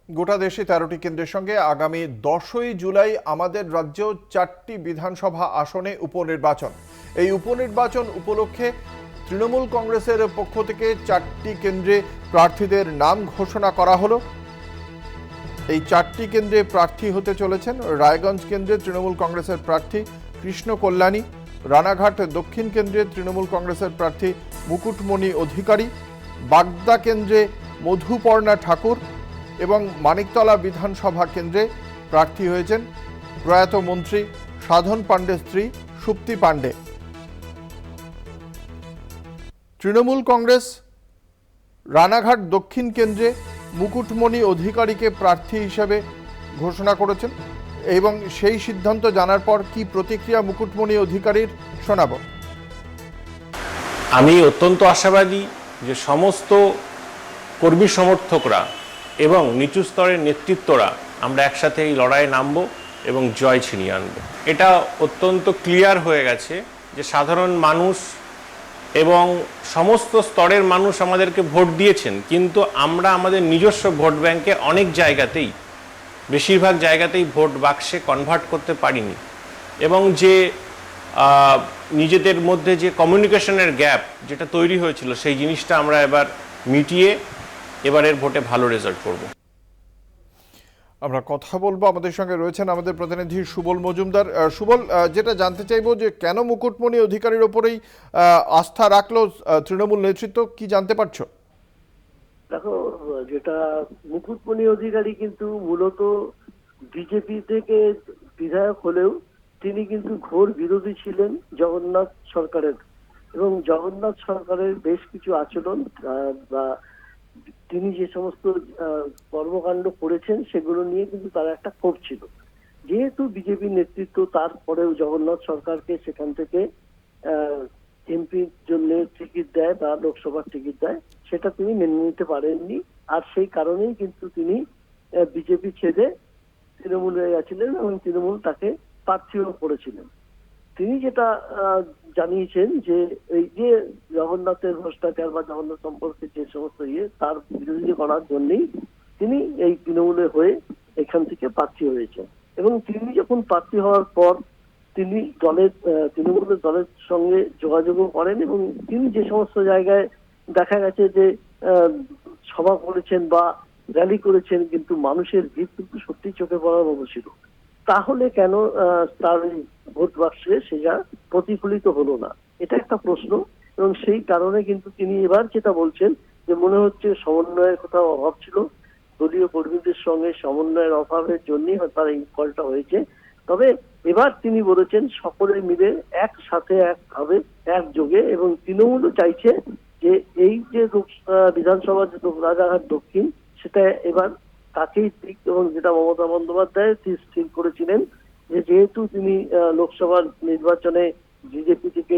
গোটা দেশে 13টি কেন্দ্রের সঙ্গে আগামী 10ই জুলাই আমাদের রাজ্যেও 4টি বিধানসভা আসনে উপনির্বাচন। এই উপনির্বাচন উপলক্ষে তৃণমূল কংগ্রেসের পক্ষ থেকে 4টি কেন্দ্রে প্রার্থীদের নাম ঘোষণা করা হলো। এই 4টি কেন্দ্রে প্রার্থী হতে চলেছেন রায়গঞ্জ কেন্দ্রে তৃণমূল কংগ্রেসের প্রার্থী কৃষ্ণ কল্যাণী, রানাঘাট দক্ষিণ কেন্দ্রে তৃণমূল কংগ্রেসের প্রার্থী মুকুটমণি অধিকারী, বাগদা কেন্দ্রে মধুপর্ণা ঠাকুর এবং মানিকতলা বিধানসভা কেন্দ্রে প্রার্থী হয়েছেন প্রয়াত মন্ত্রী সাধন পাণ্ডের স্ত্রী সুপ্তি পাণ্ডে। তৃণমূল কংগ্রেস রানাঘাট দক্ষিণ কেন্দ্রে মুকুটমণি অধিকারীকে প্রার্থী হিসেবে ঘোষণা করেছেন এবং সেই সিদ্ধান্ত জানার পর কি প্রতিক্রিয়া মুকুটমণি অধিকারীর শোনাব। আমি অত্যন্ত আশাবাদী যে সমস্ত কর্মী সমর্থকরা এবং নিচু স্তরের নেতৃত্বরা আমরা একসাথে এই লড়াইয়ে নামব এবং জয় ছিনিয়ে আনব। এটা অত্যন্ত ক্লিয়ার হয়ে গেছে যে সাধারণ মানুষ এবং সমস্ত স্তরের মানুষ আমাদেরকে ভোট দিয়েছেন, কিন্তু আমরা আমাদের নিজস্ব ভোট ব্যাংকে অনেক জায়গাতেই, বেশিরভাগ জায়গাতেই ভোট বাক্সে কনভার্ট করতে পারিনি এবং যে নিজেদের মধ্যে যে কমিউনিকেশনের গ্যাপ যেটা তৈরি হয়েছিল সেই জিনিসটা আমরা এবার মিটিয়ে এবারের ভোটে ভালো রেজাল্ট করব। আমরা কথা বলবো, আমাদের সঙ্গে রয়েছেন আমাদের প্রতিনিধি সুবল মজুমদার। সুবল, যেটা জানতে চাইবো যে কেন মুকুটমণি অধিকারীর ওপরেই আস্থা রাখলো তৃণমূল নেতৃত্ব, কি জানতে পারছো? দেখো, যেটা মুকুটমণি অধিকারী কিন্তু মূলত বিজেপি থেকে বিধায়ক হলেও তিনি কিন্তু ঘোর বিরোধী ছিলেন জগন্নাথ সরকারের, এবং জগন্নাথ সরকারের বেশ কিছু আচরণ বা তিনি যে সমস্ত কর্মকাণ্ড করেছেন সেগুলো নিয়ে কিন্তু তার একটা ক্ষোভ ছিল। যেহেতু বিজেপি নেতৃত্ব তারপরেও জগন্নাথ সরকারকে সেখান থেকে এমপির জন্য টিকিট দেয় বা লোকসভার টিকিট দেয়, সেটা তিনি মেনে নিতে পারেননি। আর সেই কারণেই কিন্তু তিনি বিজেপি ছেড়ে তৃণমূলে গেছিলেন এবং তৃণমূল তাকে প্রার্থীও করেছিলেন। তিনি যেটা জানিয়েছেন যে এই যে জগন্নাথের ভ্রষ্টাচার বা জগন্নাথ সম্পর্কে যে সমস্ত তার বিরোধিতা করার জন্যই তিনি এই তৃণমূলে হয়ে এখান থেকে প্রার্থী হয়েছেন। এবং তিনি যখন প্রার্থী হওয়ার পর তিনি তৃণমূলের দলের সঙ্গে যোগাযোগও করেন এবং তিনি যে সমস্ত জায়গায় দেখা গেছে যে সভা করেছেন বা র্যালি করেছেন, কিন্তু মানুষের ভিড় কিন্তু সত্যি চোখে পড়ার মতো ছিল। তাহলে কেন তার ভোট বাক্সে সেটা প্রতিফলিত হলো না, এটা একটা প্রশ্ন। এবং সেই কারণে কিন্তু তিনি এবার যেটা বলছেন যে মনে হচ্ছে সমন্বয়ের কোথাও অভাব ছিল, দলীয় কর্মীদের সঙ্গে সমন্বয়ের অভাবের জন্যই তার এই ফলটা হয়েছে। তবে এবার তিনি বলেছেন সকলে মিলে একসাথে একভাবে একযোগে, এবং তৃণমূলও চাইছে যে এই যে বিধানসভা যে রাজারহাট দক্ষিণ সেটা এবার তাকেই ঠিক, এবং যেটা মমতা বন্দ্যোপাধ্যায় স্থির করেছিলেন যে যেহেতু তিনি লোকসভার নির্বাচনে বিজেপি থেকে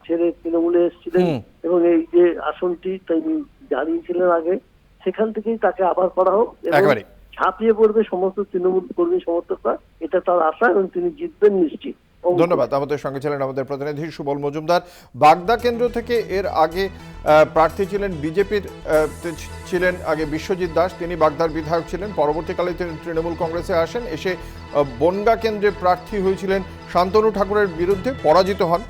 ছেড়ে তৃণমূলে এসেছিলেন এবং এই যে আসনটি তিনি জানিয়েছিলেন আগে, সেখান থেকেই তাকে আবার করা হোক এবং ঝাঁপিয়ে পড়বে সমস্ত তৃণমূল কর্মী সমর্থকরা, এটা তার আশা এবং তিনি জিতবেন নিশ্চিত। ধন্যবাদ। আমাদের সঙ্গে ছিলেন আমাদের প্রতিনিধি সুবল মজুমদার। বাগদা কেন্দ্র থেকে এর আগে প্রার্থী ছিলেন বিজেপির, ছিলেন আগে বিশ্বজিৎ দাস, তিনি বাগদার বিধায়ক ছিলেন, পরবর্তীকালে তিনি তৃণমূল কংগ্রেসে আসেন, এসে বনগা কেন্দ্রে প্রার্থী হয়েছিলেন শান্তনু ঠাকুরের বিরুদ্ধে, পরাজিত হন।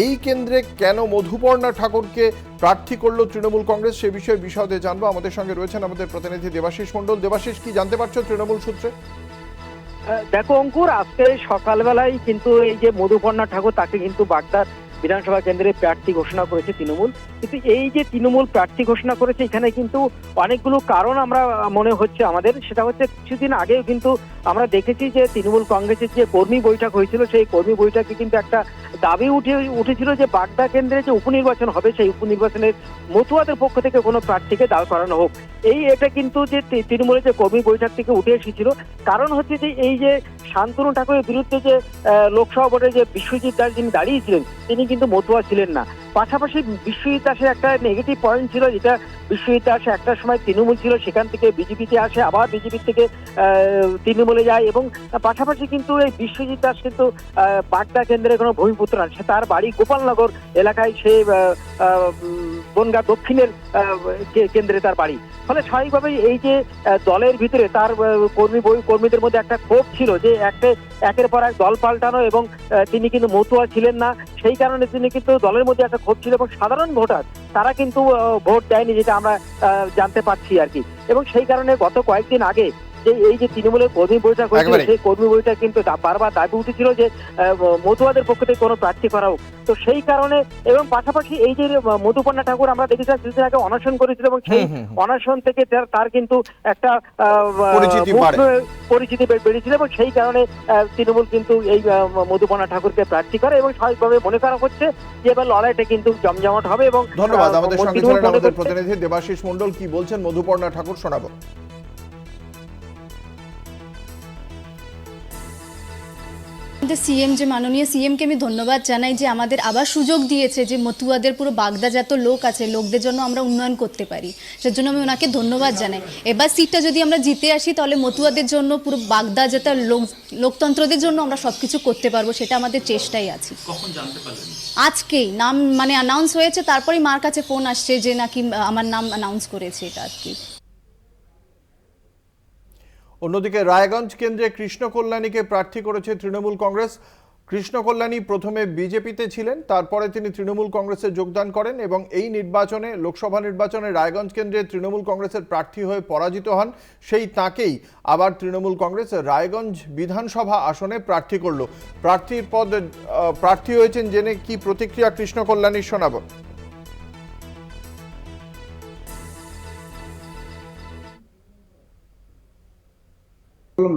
এই কেন্দ্রে কেন মধুপর্ণা ঠাকুরকে প্রার্থী করলো তৃণমূল কংগ্রেস, সে বিষয়ে বিশদে জানবো। আমাদের সঙ্গে রয়েছেন আমাদের প্রতিনিধি দেবাশিস মণ্ডল। দেবাশিস, কি জানতে পারছো তৃণমূল সূত্রে? দেখো অঙ্কুর, আজকে সকালবেলায় কিন্তু এই যে মধুপর্ণা ঠাকুর তাকে কিন্তু বাগদার বিধানসভা কেন্দ্রে প্রার্থী ঘোষণা করেছে তৃণমূল। কিন্তু এই যে তৃণমূল প্রার্থী ঘোষণা করেছে এখানে কিন্তু অনেকগুলো কারণ আমরা মনে হচ্ছে আমাদের, সেটা হচ্ছে কিছুদিন আগেও কিন্তু আমরা দেখেছি যে তৃণমূল কংগ্রেসের যে কর্মী বৈঠক হয়েছিল সেই কর্মী বৈঠকে কিন্তু একটা দাবি উঠেছিল যে বাগদা কেন্দ্রে যে উপনির্বাচন হবে সেই উপনির্বাচনের মতুয়াদের পক্ষ থেকে কোনো প্রার্থীকে দাঁড় করানো হোক। এটা কিন্তু যে তৃণমূলের যে কর্মী বৈঠক থেকে উঠে এসেছিল। কারণ হচ্ছে যে এই যে শান্তনু ঠাকুরের বিরুদ্ধে যে লোকসভা ভোটে যে বিশ্বজিৎ দাস যিনি দাঁড়িয়েছিলেন তিনি কিন্তু মতুয়া ছিলেন না। পাশাপাশি বিশ্বজিৎ দাসের একটা নেগেটিভ পয়েন্ট ছিল, যেটা বিশ্বজিৎ দাস একটা সময় তৃণমূল ছিল, সেখান থেকে বিজেপিতে আসে, আবার বিজেপি থেকে তৃণমূলে যায়, এবং পাশাপাশি কিন্তু এই বিশ্বজিৎ দাস কিন্তু বাগদা কেন্দ্রের কোনো ভূমিপুত্র না, সে তার বাড়ি গোপালনগর এলাকায়, সে বনগাঁ দক্ষিণের কেন্দ্রে তার বাড়ি। ফলে স্বাভাবিকভাবেই এই যে দলের ভিতরে তার কর্মীদের মধ্যে একটা ক্ষোভ ছিল যে একের পর এক দল পাল্টানো, এবং তিনি কিন্তু মতুয়া ছিলেন না, সেই কারণে তিনি কিন্তু দলের মধ্যে একটা ক্ষোভ ছিল, এবং সাধারণ ভোটার তারা কিন্তু ভোট দেয়নি, যেটা আমরা জানতে পারছি আর কি। এবং সেই কারণে গত কয়েকদিন আগে যে এই যে তৃণমূলের কর্মী বৈঠক হয়েছিল, সেই কর্মী বৈঠক কিন্তু বারবার দাবি উঠেছিল যে মতুয়াদের পক্ষ থেকে কোনো প্রার্থী করা হোক। তো সেই কারণে, এবং পাশাপাশি এই যে মধুপর্ণা ঠাকুর আমরা দেখেছিলাম কিছুদিন আগে অনশন করেছিল, এবং সেই অনশন থেকে তার কিন্তু একটা পরিচিতি বেড়েছিল, এবং সেই কারণে তৃণমূল কিন্তু এই মধুপর্ণা ঠাকুরকে প্রার্থী করে, এবং স্বাভাবিকভাবে মনে করা হচ্ছে যে এবার লড়াইটা কিন্তু জমজমাট হবে। এবং ধন্যবাদ। আমাদের সঙ্গে ছিলেন আমাদের প্রতিনিধি দেবাশিস মণ্ডল। কি বলছেন মধুপর্ণা ঠাকুর শোনাবো। সিএম, যে মাননীয় সিএমকে আমি ধন্যবাদ জানাই যে আমাদের আবার সুযোগ দিয়েছে যে মতুয়াদের পুরো বাগদা যত লোক আছে, লোকদের জন্য আমরা উন্নয়ন করতে পারি, সেজন্য আমি ওনাকে ধন্যবাদ জানাই। এবার সিটটা যদি আমরা জিতে আসি তাহলে মতুয়াদের জন্য, পুরো বাগদা যত লোকতন্ত্রদের জন্য আমরা সবকিছু করতে পারবো, সেটা আমাদের চেষ্টাই আছে। কখন জানতে পারলেন? আজকেই নাম অ্যানাউন্স হয়েছে, তারপরেই মার কাছে ফোন আসছে যে নাকি আমার নাম অ্যানাউন্স করেছে, এটা আর কি। অন্যদিকে রায়গঞ্জ কেন্দ্রে কৃষ্ণ কল্যাণীকে প্রার্থী করেছে তৃণমূল কংগ্রেস। কৃষ্ণ কল্যাণী প্রথমে বিজেপিতে ছিলেন, তারপরে তিনি তৃণমূল কংগ্রেসে যোগদান করেন এবং এই নির্বাচনে, লোকসভা নির্বাচনে রায়গঞ্জ কেন্দ্রে তৃণমূল কংগ্রেসের প্রার্থী হয়ে পরাজিত হন। সেই তাঁকেই আবার তৃণমূল কংগ্রেস রায়গঞ্জ বিধানসভা আসনে প্রার্থী করল। প্রার্থী হয়েছেন জেনে কি প্রতিক্রিয়া কৃষ্ণ কল্যাণীর শোনাবো।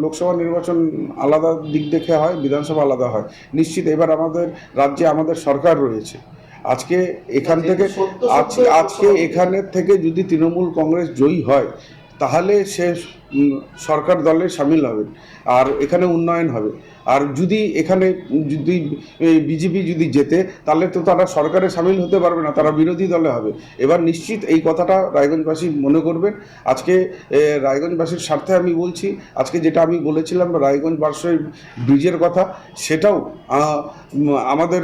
লোকসভা নির্বাচন আলাদা দিক দেখে হয়, বিধানসভা আলাদা হয়। নিশ্চিত এবার আমাদের রাজ্যে আমাদের সরকার রয়েছে। আজকে এখানের থেকে যদি তৃণমূল কংগ্রেস জয়ী হয় তাহলে সে সরকার দলে সামিল হবে, আর এখানে উন্নয়ন হবে। আর যদি এখানে বিজেপি যদি জেতে তাহলে তো তারা সরকারে সামিল হতে পারবে না, তারা বিরোধী দলে হবে। এবার নিশ্চিত এই কথাটা রায়গঞ্জবাসী মনে করবেন। আজকে রায়গঞ্জবাসীর স্বার্থে আমি বলছি, আজকে যেটা আমি বলেছিলাম রায়গঞ্জ বারসই ব্রিজের কথা, সেটাও আমাদের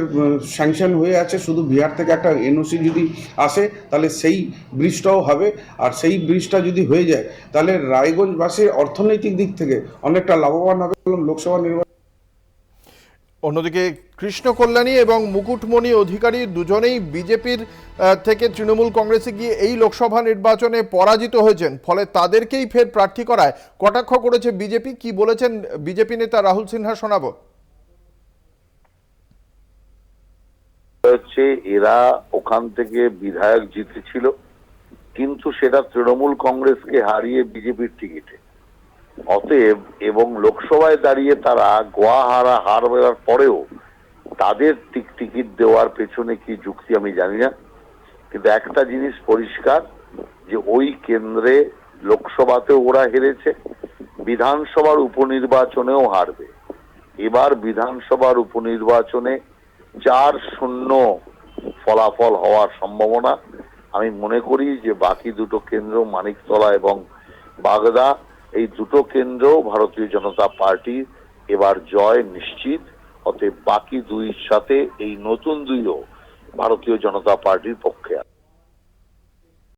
স্যাংশন হয়ে আছে। শুধু বিহার থেকে একটা এনওসি যদি আসে তাহলে সেই ব্রিজটাও হবে, আর সেই ব্রিজটা যদি হয়ে যায় তাহলে রায়গঞ্জবাসীর অর্থনৈতিক দিক থেকে অনেকটা লাভবান হবে লোকসভা নির্বাচন। অন্যদিকে কৃষ্ণ কল্যাণী এবং মুকুটমণি অধিকারী দুজনেই বিজেপির থেকে তৃণমূল কংগ্রেসে গিয়ে এই লোকসভা নির্বাচনে পরাজিত হয়েছেন, ফলে তাদেরকেই ফের প্রার্থী করায় কটাক্ষ করেছে বিজেপি। কি বলেছেন বিজেপি নেতা রাহুল সিনহা শোনাবো। এরা ওখান থেকে বিধায়ক জিতেছিল, কিন্তু সেটা তৃণমূল কংগ্রেসকে হারিয়ে বিজেপির টিকিটে। অতএব এবং লোকসভায় দাঁড়িয়ে তারা হার বেড়ার পরেও তাদের টিকিট দেওয়ার পেছনে কি যুক্তি আমি জানি না, কিন্তু একটা জিনিস পরিষ্কার যে ওই কেন্দ্রে লোকসভাতেও ওরা হেরেছে, বিধানসভার উপনির্বাচনেও হারবে। এবার বিধানসভার উপনির্বাচনে 4-0 ফলাফল হওয়ার সম্ভাবনা। আমি মনে করি যে বাকি দুটো কেন্দ্র মানিকতলা এবং বাগদা, এই দুটো কেন্দ্র ভারতীয় জনতা পার্টির এবার জয় নিশ্চিত। অতএব বাকি দুইয়ের সাথে এই নতুন দুইও ভারতীয় জনতা পার্টির পক্ষে আছে।